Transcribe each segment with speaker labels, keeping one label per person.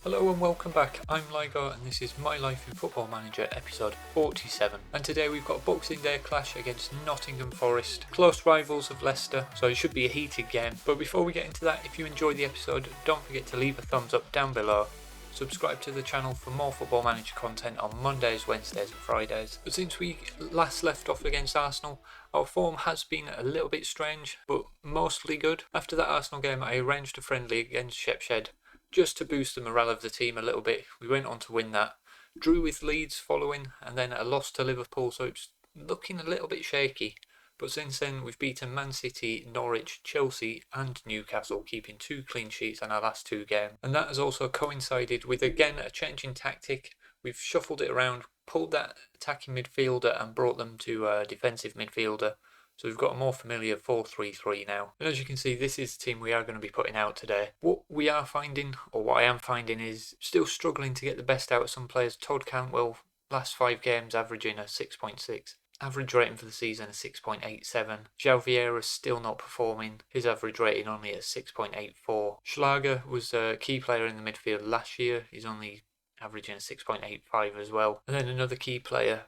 Speaker 1: Hello and welcome back, I'm Lygo and this is My Life in Football Manager episode 47, and today we've got a Boxing Day clash against Nottingham Forest, close rivals of Leicester, so it should be a heated game. But before we get into that, if you enjoyed the episode, don't forget to leave a thumbs up down below. Subscribe to the channel for more Football Manager content on Mondays, Wednesdays and Fridays. But since we last left off against Arsenal, our form has been a little bit strange, but mostly good. After that Arsenal game, I arranged a friendly against Shepshed, just to boost the morale of the team a little bit. We went on to win that. Drew with Leeds following, and then a loss to Liverpool, so it's looking a little bit shaky. But since then, we've beaten Man City, Norwich, Chelsea and Newcastle, keeping 2 clean sheets in our last 2 games. And that has also coincided with, again, a change in tactic. We've shuffled it around, pulled that attacking midfielder and brought them to a defensive midfielder. So we've got a more familiar 4-3-3 now. And as you can see, this is the team we are going to be putting out today. What we are finding, or what I am finding, is still struggling to get the best out of some players. Todd Cantwell, last 5 games averaging a 6.6. Average rating for the season is 6.87. João Vieira's still not performing. His average rating only at 6.84. Schlager was a key player in the midfield last year. He's only averaging a 6.85 as well. And then another key player,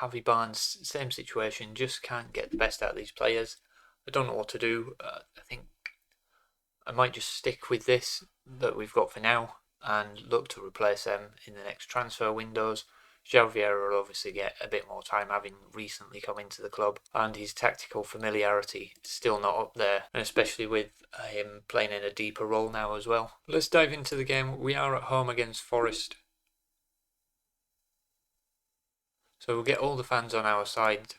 Speaker 1: Javi Barnes, same situation, just can't get the best out of these players. I don't know what to do. I think I might just stick with this that we've got for now and look to replace them in the next transfer windows. João Vieira will obviously get a bit more time, having recently come into the club, and his tactical familiarity is still not up there, and especially with him playing in a deeper role now as well. Let's dive into the game. We are at home against Forest, so we'll get all the fans on our side,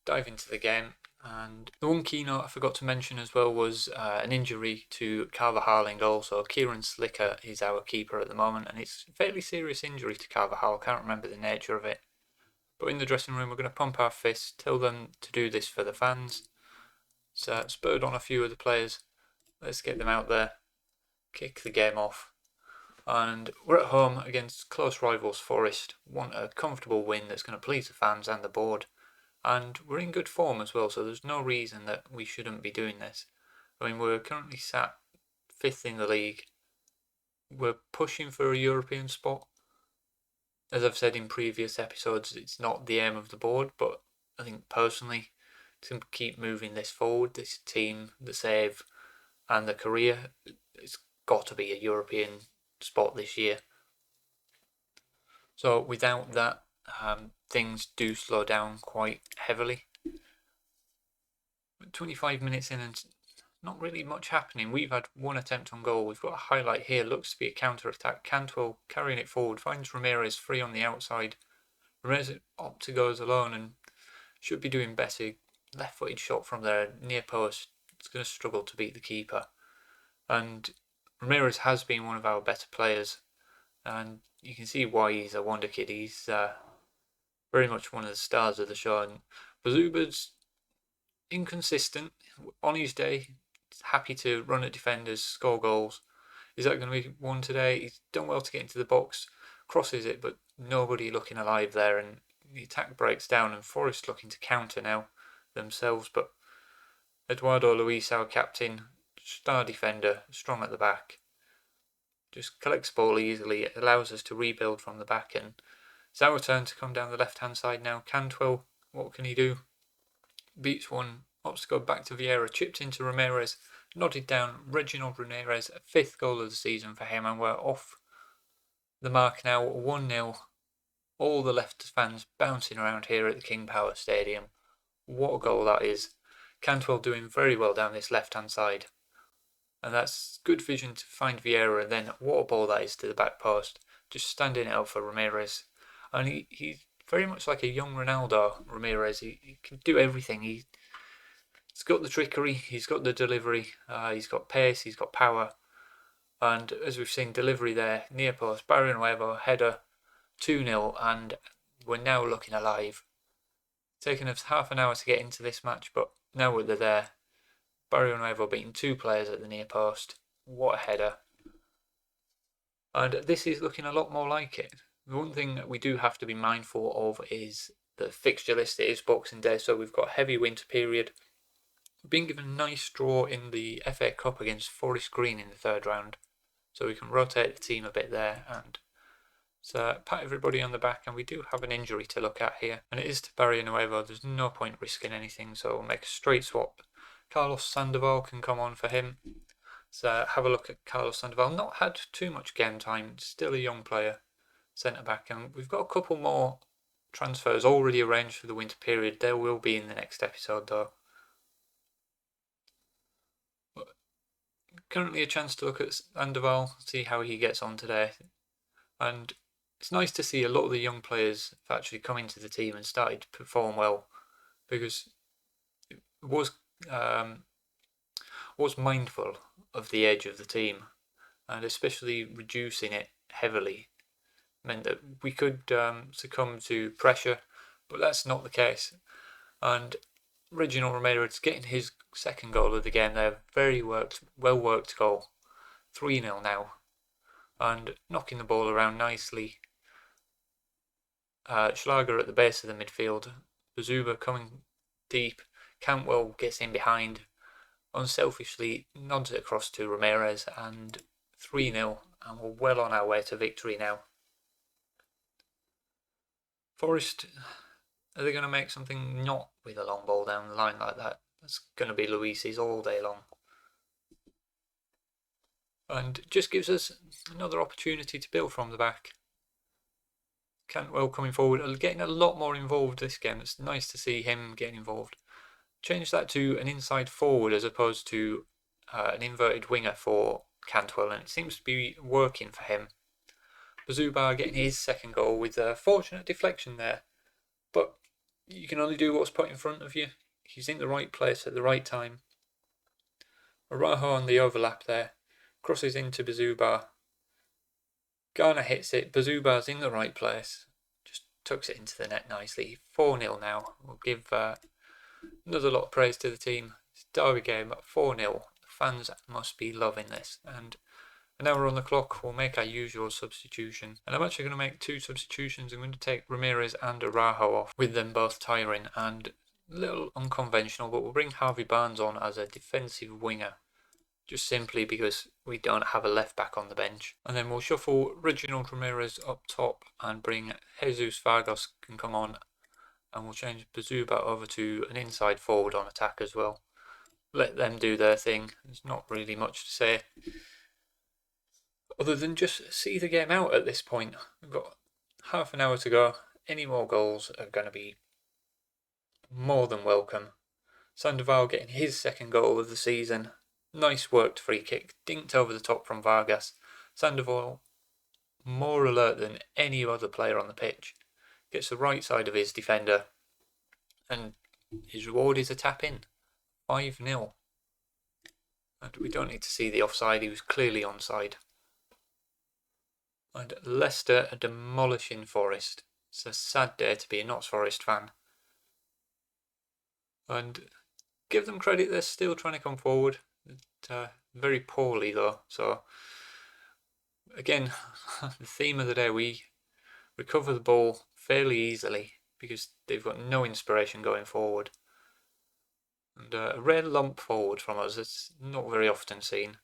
Speaker 1: dive into the game. And the one key note I forgot to mention as well was an injury to Carvajal in goal. So Kieran Slicker is our keeper at the moment, and it's a fairly serious injury to Carvajal. Can't remember the nature of it. But in the dressing room, we're going to pump our fists, tell them to do this for the fans. So spurred on a few of the players. Let's get them out there, kick the game off. And we're at home against close rivals Forest. Want a comfortable win that's going to please the fans and the board. And we're in good form as well, so there's no reason that we shouldn't be doing this. I mean, we're currently sat 5th in the league. We're pushing for a European spot. As I've said in previous episodes, it's not the aim of the board, but I think personally, to keep moving this forward, this team, the save and the career, it's got to be a European spot this year. So without that, things do slow down quite heavily. 25 minutes in and not really much happening. We've had 1 attempt on goal. We've got a highlight here. Looks to be a counter-attack. Cantwell carrying it forward. Finds Ramirez free on the outside. Ramirez opts to go alone and should be doing better. Left-footed shot from there. Near post. It's going to struggle to beat the keeper. And Ramirez has been one of our better players. And you can see why he's a wonder kid. He's very much one of the stars of the show. And Bazuba's inconsistent. On his day, he's happy to run at defenders, score goals. Is that going to be one today? He's done well to get into the box, crosses it, but nobody looking alive there, and the attack breaks down, and Forest looking to counter now themselves. But Eduardo Luis, our captain, star defender, strong at the back, just collects ball easily. It allows us to rebuild from the back, and it's our turn to come down the left-hand side now. Cantwell, what can he do? Beats one, opts to go back to Vieira, chipped into Ramirez, nodded down. Reginald Ramirez, a 5th goal of the season for him, and we're off the mark now, 1-0. All the left fans bouncing around here at the King Power Stadium. What a goal that is. Cantwell doing very well down this left-hand side. And that's good vision to find Vieira, and then what a ball that is to the back post. Just standing it up for Ramirez. And he's very much like a young Ronaldo, Ramirez. He can do everything. He's got the trickery, he's got the delivery, he's got pace, he's got power. And as we've seen, delivery there, near post, Barrio header, 2-0, and we're now looking alive. It's taken us half an hour to get into this match, but now we're there. Barrio beating 2 players at the near post. What a header. And this is looking a lot more like it. The one thing that we do have to be mindful of is the fixture list. It is Boxing Day, so we've got a heavy winter period. We've been given a nice draw in the FA Cup against Forest Green in the 3rd round. so we can rotate the team a bit there and pat everybody on the back. And we do have an injury to look at here, and it is to Barry Nuevo. There's no point risking anything, so we'll make a straight swap. Carlos Sandoval can come on for him. So have a look at Carlos Sandoval. Not had too much game time, still a young player, centre back, and we've got a couple more transfers already arranged for the winter period. There will be in the next episode though. But currently a chance to look at Sandoval, see how he gets on today, and it's nice to see a lot of the young players have actually come into the team and started to perform well, because it was mindful of the age of the team, and especially reducing it heavily meant that we could succumb to pressure, but that's not the case. And Reginald Ramirez getting his second goal of the game there, very well worked goal, 3-0 now, and knocking the ball around nicely. Schlager at the base of the midfield, Bazuba coming deep, Cantwell gets in behind, unselfishly nods it across to Ramirez, and 3-0, and we're well on our way to victory now. Forest, are they going to make something not with a long ball down the line like that? That's going to be Luis's all day long. And just gives us another opportunity to build from the back. Cantwell coming forward, getting a lot more involved this game. It's nice to see him getting involved. Change that to an inside forward as opposed to an inverted winger for Cantwell, and it seems to be working for him. Bazuba getting his second goal with a fortunate deflection there, but you can only do what's put in front of you. He's in the right place at the right time. Arajo on the overlap there, crosses into Bazuba. Garner hits it, Bazuba's in the right place, just tucks it into the net nicely. 4-0 now. We'll give another lot of praise to the team. It's a derby game at 4-0. The fans must be loving this. And now we're on the clock. We'll make our usual substitution. And I'm actually going to make 2 substitutions. I'm going to take Ramirez and Arajo off, with them both tiring and a little unconventional, but we'll bring Harvey Barnes on as a defensive winger, just simply because we don't have a left back on the bench. And then we'll shuffle Reginald Ramirez up top and bring Jesus Vargas can come on, and we'll change Bazuba over to an inside forward on attack as well. Let them do their thing. There's not really much to say other than just see the game out at this point. We've got half an hour to go. Any more goals are going to be more than welcome. Sandoval getting his second goal of the season. Nice worked free kick, dinked over the top from Vargas. Sandoval, more alert than any other player on the pitch, gets the right side of his defender, and his reward is a tap in. 5-0. And we don't need to see the offside, he was clearly onside. And Leicester are demolishing Forest. It's a sad day to be a Notts Forest fan. And give them credit, they're still trying to come forward. Very poorly though. So again, the theme of the day, we recover the ball fairly easily because they've got no inspiration going forward. And a rare lump forward from us, it's not very often seen.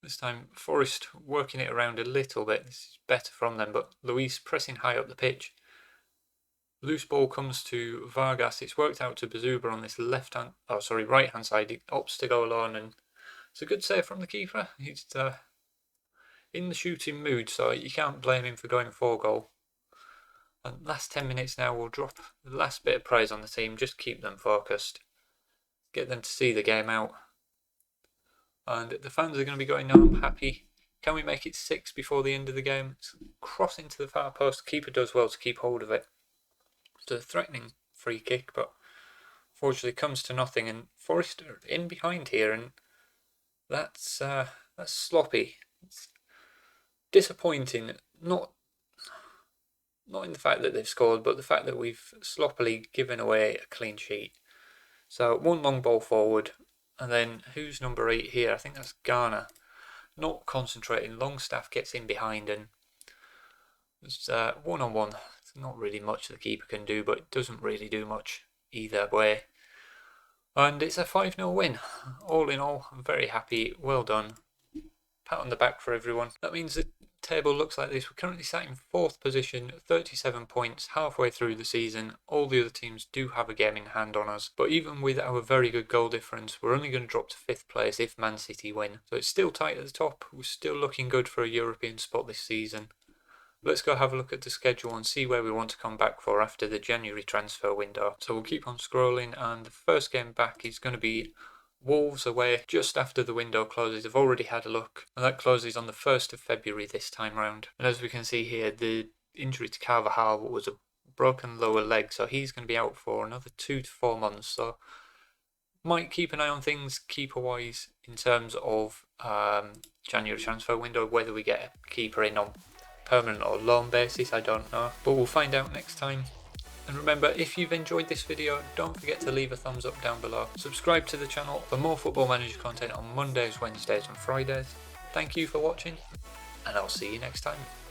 Speaker 1: This time Forest working it around a little bit. This is better from them, but Luis pressing high up the pitch. Loose ball comes to Vargas. It's worked out to Bazuba on this right hand side. He opts to go alone, and it's a good save from the keeper. He's in the shooting mood, so you can't blame him for going for goal. And last 10 minutes now, we'll drop the last bit of praise on the team. Just keep them focused, get them to see the game out. And the fans are going to be going, no, I'm happy. Can we make it 6 before the end of the game? It's crossing to the far post. The keeper does well to keep hold of it. It's a threatening free kick, but fortunately comes to nothing. And Forest are in behind here, and that's sloppy. It's disappointing. Not in the fact that they've scored, but the fact that we've sloppily given away a clean sheet. So 1 long ball forward. And then, who's number 8 here? I think that's Garner. Not concentrating. Longstaff gets in behind, and it's 1-on-1. There's not really much the keeper can do, but it doesn't really do much either way. And it's a 5-0 win. All in all, I'm very happy. Well done. Pat on the back for everyone. That means the table looks like this. We're currently sat in 4th position, 37 points, halfway through the season. All the other teams do have a game in hand on us. But even with our very good goal difference, we're only going to drop to 5th place if Man City win. So it's still tight at the top. We're still looking good for a European spot this season. Let's go have a look at the schedule and see where we want to come back for after the January transfer window. So we'll keep on scrolling, and the first game back is going to be Wolves away just after the window closes. I've already had a look, and that closes on the 1st of February this time round. And as we can see here, the injury to Carvajal was a broken lower leg, so he's going to be out for another 2 to 4 months. So might keep an eye on things keeper-wise in terms of January transfer window, whether we get a keeper in on permanent or loan basis, I don't know, but we'll find out next time. And remember, if you've enjoyed this video, don't forget to leave a thumbs up down below. Subscribe to the channel for more Football Manager content on Mondays, Wednesdays and Fridays. Thank you for watching, and I'll see you next time.